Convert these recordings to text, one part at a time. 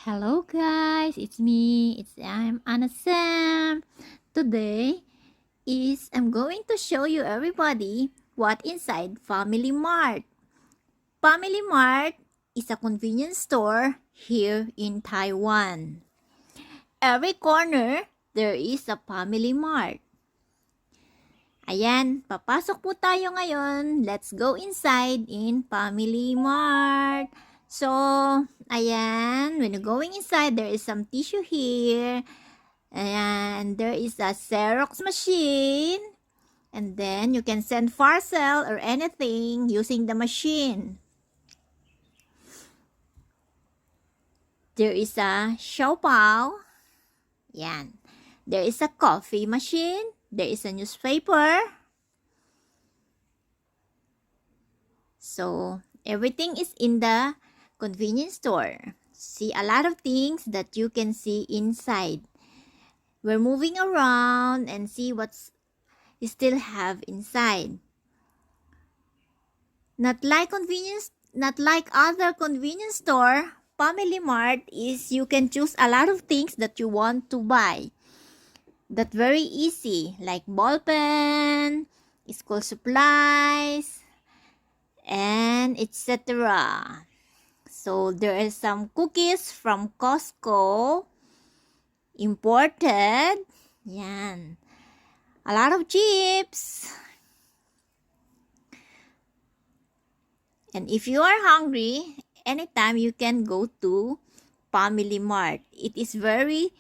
Hello guys, it's me. I'm Anna Sam. Today I'm going to show you everybody what inside Family Mart. Family Mart is a convenience store here in Taiwan. Every corner there is a Family Mart. Ayan, papasok po tayo ngayon. Let's go inside in Family Mart. So, ayan, when you're going inside, there is some tissue here. And there is a Xerox machine. And then you can send parcel or anything using the machine. There is a xiaopao. Yan. There is a coffee machine. There is a newspaper. So, everything is in the convenience store. See a lot of things that you can see inside. We're moving around and see what's you still have inside. Not like other convenience store, Family Mart is you can choose a lot of things that you want to buy. That very easy, like ball pen, school supplies, and etc. So there are some cookies from Costco, imported. Yan. A lot of chips. And if you are hungry, anytime you can go to Family Mart. It is very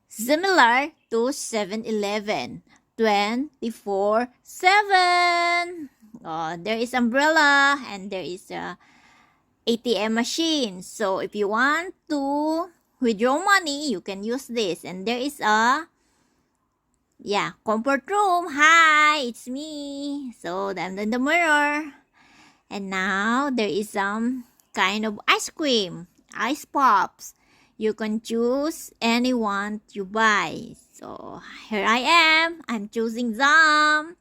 similar to 7-Eleven. 24/7. There is umbrella and there is a ATM machine. So if you want to withdraw money, you can use this. And there is a comfort room. Hi, it's me. So I'm in the mirror. And now there is some kind of ice cream, ice pops. You can choose any one you buy. So here I am. I'm choosing some.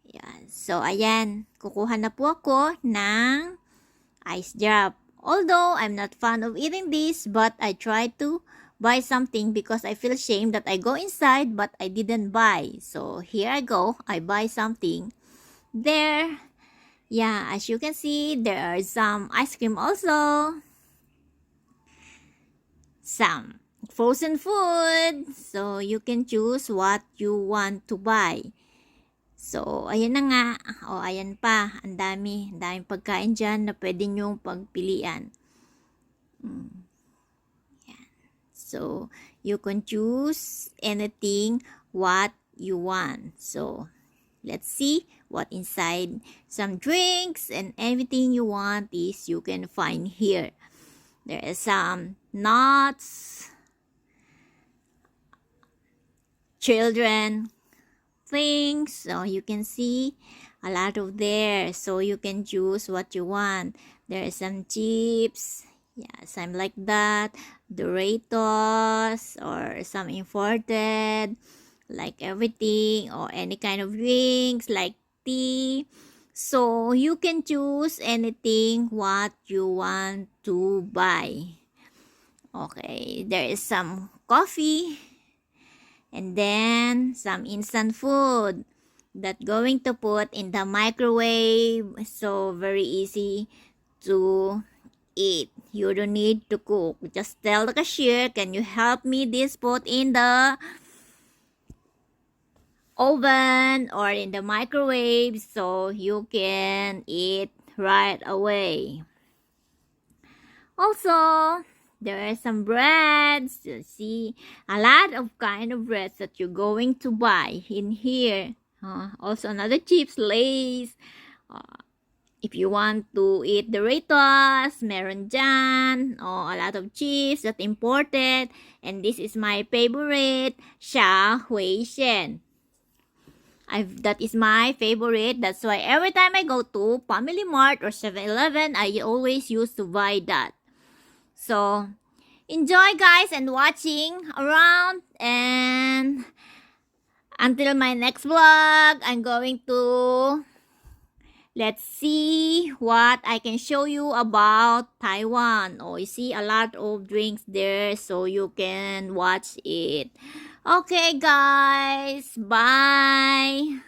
Yan. So ayan, kukuha na po ako ng ice drop. Although I'm not fond of eating this, but I try to buy something because I feel shame that I go inside but I didn't buy. So here I go. I buy something. There. Yeah, as you can see, there are some ice cream also. Some frozen food. So, you can choose what you want to buy. So, ayan na nga. Ayan pa. Ang daming pagkain dyan na pwede nyong pagpilian. Yan. So, you can choose anything what you want. So, let's see what inside. Some drinks and everything you want is you can find here. There is some nuts, children things. So you can see a lot of there. So you can choose what you want. There is some chips. Yeah, some like that. Doritos or some imported. Like everything or any kind of drinks like tea. So you can choose anything what you want to buy. Okay, there is some coffee and then some instant food that going to put in the microwave. So very easy to eat. You don't need to cook. Just tell the cashier, can you help me this put in the oven or in the microwave so you can eat right away. Also, there are some breads. You see a lot of kind of breads that you're going to buy in here. Also another chips, Lays. If you want to eat Doritos, meron dyan. A lot of chips that imported. And this is my favorite, Sha Hui Shen. That is my favorite. That's why every time I go to Family Mart or 7-Eleven, I always used to buy that. So, enjoy guys and watching around. And until my next vlog, I'm going to Let's see what I can show you about Taiwan. Oh, you see a lot of drinks there, so you can watch it. Okay, guys. Bye.